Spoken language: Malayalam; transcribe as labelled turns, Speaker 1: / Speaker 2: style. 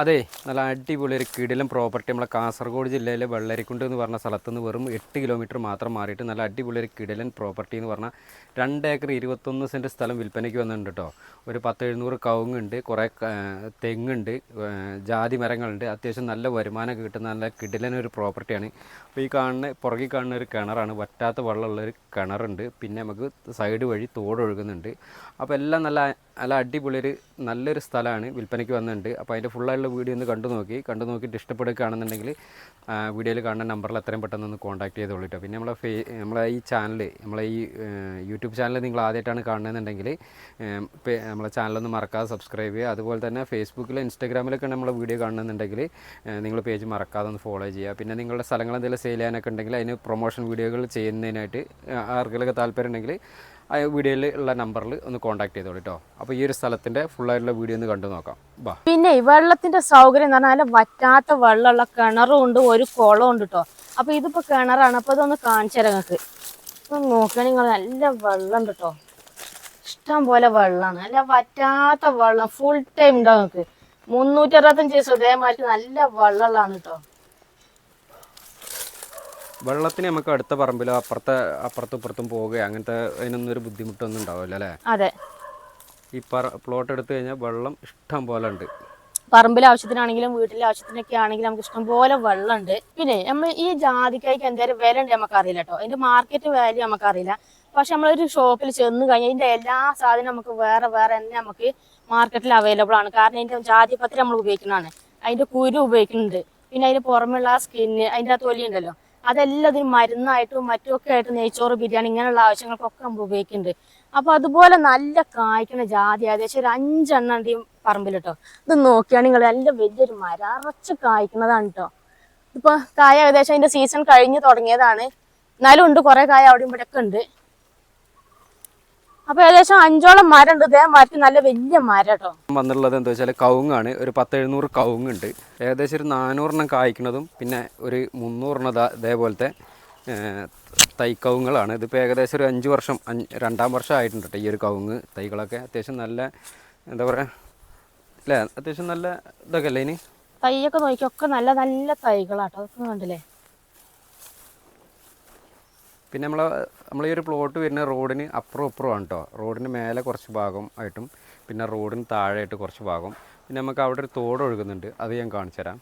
Speaker 1: അതെ, നല്ല അടിപൊളി ഒരു കിടിലൻ പ്രോപ്പർട്ടി നമ്മളെ കാസർഗോഡ് ജില്ലയിലെ വെള്ളരിക്കുണ്ട് എന്ന് പറഞ്ഞ സ്ഥലത്ത് നിന്ന് വെറും 8 കിലോമീറ്റർ മാത്രം മാറിയിട്ട് നല്ല അടിപൊളി ഒരു കിടിലൻ പ്രോപ്പർട്ടി എന്ന് പറഞ്ഞാൽ 2 ഏക്കർ 21 സെൻറ്റ് സ്ഥലം വിൽപ്പനയ്ക്ക് വന്നിട്ടുണ്ട് കേട്ടോ. ഒരു 10-700 കവുങ്ങുണ്ട്, കുറേ തെങ്ങുണ്ട്, ജാതി മരങ്ങളുണ്ട്. അത്യാവശ്യം നല്ല വരുമാനം കിട്ടുന്ന നല്ല കിടിലൻ ഒരു പ്രോപ്പർട്ടിയാണ്. അപ്പോൾ ഈ പുറകിൽ കാണുന്ന ഒരു കിണറാണ്, വറ്റാത്ത വെള്ളമുള്ളൊരു കിണറുണ്ട്. പിന്നെ നമുക്ക് സൈഡ് വഴി തോടൊഴുകുന്നുണ്ട്. അപ്പോൾ എല്ലാം നല്ല നല്ല അടിപൊളി നല്ലൊരു സ്ഥലമാണ് വിൽപ്പനയ്ക്ക് വന്നിട്ടുണ്ട്. അപ്പോൾ അതിൻ്റെ ഫുള്ളായിട്ടുള്ള വീഡിയോ ഒന്ന് കണ്ടു നോക്കിയിട്ട് ഇഷ്ടപ്പെടുകയാണെന്നുണ്ടെങ്കിൽ വീഡിയോയിൽ കാണുന്ന നമ്പറിൽ എത്രയും പെട്ടെന്ന് ഒന്ന് കോൺടാക്ട് ചെയ്തോളൂ കേട്ടോ. പിന്നെ നമ്മളെ ഈ ചാനൽ, ഈ യൂട്യൂബ് ചാനൽ നിങ്ങൾ ആദ്യമായിട്ടാണ് കാണുന്നതെന്നുണ്ടെങ്കിൽ നമ്മളെ ചാനലൊന്ന് മറക്കാതെ സബ്സ്ക്രൈബ് ചെയ്യുക. അതുപോലെ തന്നെ ഫേസ്ബുക്കിലും ഇൻസ്റ്റാഗ്രാമിലൊക്കെ നമ്മളെ വീഡിയോ കാണുന്നുണ്ടെങ്കിൽ നിങ്ങൾ പേജ് മറക്കാതെ ഒന്ന് ഫോളോ ചെയ്യുക. പിന്നെ നിങ്ങളുടെ സ്ഥലങ്ങൾ എന്തെങ്കിലും സെയിൽ ചെയ്യാനൊക്കെ ഉണ്ടെങ്കിൽ അതിന് പ്രൊമോഷൻ വീഡിയോകൾ ചെയ്യുന്നതിനായിട്ട് ആർക്കെങ്കിലൊക്കെ താല്പര്യം ഉണ്ടെങ്കിൽ ആ വീഡിയോയിൽ ഉള്ള നമ്പറിൽ ഒന്ന് കോൺടാക്ട് ചെയ്തോളൂ കേട്ടോ. അപ്പോൾ ഈ ഒരു സ്ഥലത്തിൻ്റെ ഫുള്ളായിട്ടുള്ള വീഡിയോ ഒന്ന് കണ്ടു നോക്കാം.
Speaker 2: പിന്നെ വെള്ളത്തിന്റെ സൗകര്യം എന്ന് പറഞ്ഞാൽ വറ്റാത്ത വെള്ളമുള്ള കിണറും ഉണ്ട്, ഒരു കുളവും ഉണ്ട് കേട്ടോ. അപ്പൊ ഇതിപ്പോ കിണറാണ്. അപ്പൊ ഇതൊന്ന് കാണിച്ചു തരാം നിങ്ങൾക്ക്. ഒന്ന് നോക്കുകയാണെങ്കിൽ നിങ്ങൾ നല്ല വെള്ളം ഉണ്ട് കേട്ടോ. ഇഷ്ടം പോലെ വെള്ളമാണ്, നല്ല വറ്റാത്ത വെള്ളം ഫുൾ ടൈം ഉണ്ടാവും നിങ്ങൾക്ക്. 365 ദിവസം ഇതേമാതിരി നല്ല വെള്ളമുള്ളതാണ് കേട്ടോ.
Speaker 1: വെള്ളത്തിന് നമുക്ക് അടുത്ത പറമ്പിലോ അപ്പുറത്തും ഇപ്പുറത്തും പോവുക അങ്ങനത്തെ അതിനൊന്നും ഒരു ബുദ്ധിമുട്ടൊന്നും ഉണ്ടാവില്ല അല്ലേ?
Speaker 2: അതെ,
Speaker 1: ഈ പ്ലോട്ട് എടുത്തു കഴിഞ്ഞാൽ വെള്ളം ഇഷ്ടം പോലെ ഉണ്ട്.
Speaker 2: പറമ്പിലെ ആവശ്യത്തിനാണെങ്കിലും വീട്ടിലെ ആവശ്യത്തിനൊക്കെ ആണെങ്കിലും നമുക്ക് ഇഷ്ടം പോലെ വെള്ളമുണ്ട്. പിന്നെ നമ്മൾ ഈ ജാതിക്കായ്ക്ക് എന്തായാലും വില ഉണ്ട് നമുക്കറിയില്ല കേട്ടോ. അതിന്റെ മാർക്കറ്റ് വാല്യൂ നമുക്കറിയില്ല. പക്ഷെ നമ്മളൊരു ഷോപ്പിൽ ചെന്ന് കഴിഞ്ഞാൽ ഇതിന്റെ എല്ലാ സാധനവും നമുക്ക് വേറെ തന്നെ നമുക്ക് മാർക്കറ്റിൽ അവൈലബിൾ ആണ്. കാരണം അതിന്റെ ജാതിപത്രി നമ്മൾ ഉപയോഗിക്കുന്നതാണ്, അതിന്റെ കുരു ഉപയോഗിക്കുന്നുണ്ട്, പിന്നെ അതിന്റെ പുറമെയുള്ള ആ സ്കിന്ന്, അതിന്റെ ആ തൊലി ഉണ്ടല്ലോ, അതെല്ലാം ഇതിന് മരുന്നായിട്ടും മറ്റുമൊക്കെ ആയിട്ട് നെയ്ച്ചോറ്, ബിരിയാണി ഇങ്ങനെയുള്ള ആവശ്യങ്ങൾക്കൊക്കെ നമ്മൾ ഉപയോഗിക്കുന്നുണ്ട്. അപ്പൊ അതുപോലെ നല്ല കായ്ക്കുന്ന ജാതി ഏകദേശം ഒരു 5 എണ്ണം ഉണ്ട് ഈ പറമ്പിൽ കേട്ടോ. ഇത് നോക്കുകയാണെങ്കിൽ നല്ല വലിയൊരു മരം അറച്ച് കായ്ക്കുന്നതാണ് കേട്ടോ. ഇപ്പൊ കായ ഏകദേശം അതിന്റെ സീസൺ കഴിഞ്ഞ് തുടങ്ങിയതാണ്, എന്നാലും ഉണ്ട് കുറെ കായ അവിടെയും ഇവിടെയൊക്കെ ഉണ്ട്. അപ്പൊ ഏകദേശം 5ഓളം മരം ഉണ്ട്. ഇതേ മരത്തിൽ നല്ല വലിയ മരം കേട്ടോ.
Speaker 1: വന്നിട്ടുള്ളത് എന്താ വെച്ചാൽ കവുങ്ങാണ്. ഒരു 10-700 കവുങ്ങുണ്ട്. ഏകദേശം ഒരു 400 കായ്ക്കുന്നതും പിന്നെ ഒരു 300 ഇതേപോലത്തെ തൈക്കവുങ്ങളാണ്. ഇതിപ്പോൾ ഏകദേശം ഒരു 5 വർഷം 2-ാം വർഷം ആയിട്ടുണ്ട് കേട്ടോ. ഈ ഒരു കവുങ്ങ് തൈകളൊക്കെ അത്യാവശ്യം നല്ല എന്താ പറയുക അല്ലേ, അത്യാവശ്യം നല്ല ഇതൊക്കെ അല്ലേ ഇനി
Speaker 2: തൈയൊക്കെ നോക്കിയൊക്കെ നല്ല നല്ല തൈകളാട്ടോ. അതൊക്കെ കണ്ടില്ലേ.
Speaker 1: പിന്നെ നമ്മളീ ഒരു പ്ലോട്ട് വരുന്ന റോഡിന് അപ്പുറമാണ് കേട്ടോ. റോഡിന് മേലെ കുറച്ച് ഭാഗം ആയിട്ടും പിന്നെ റോഡിന് താഴെയായിട്ട് കുറച്ച് ഭാഗം, പിന്നെ നമുക്ക് അവിടെ ഒരു തോട് ഒഴുകുന്നുണ്ട്, അത് ഞാൻ കാണിച്ചു തരാം.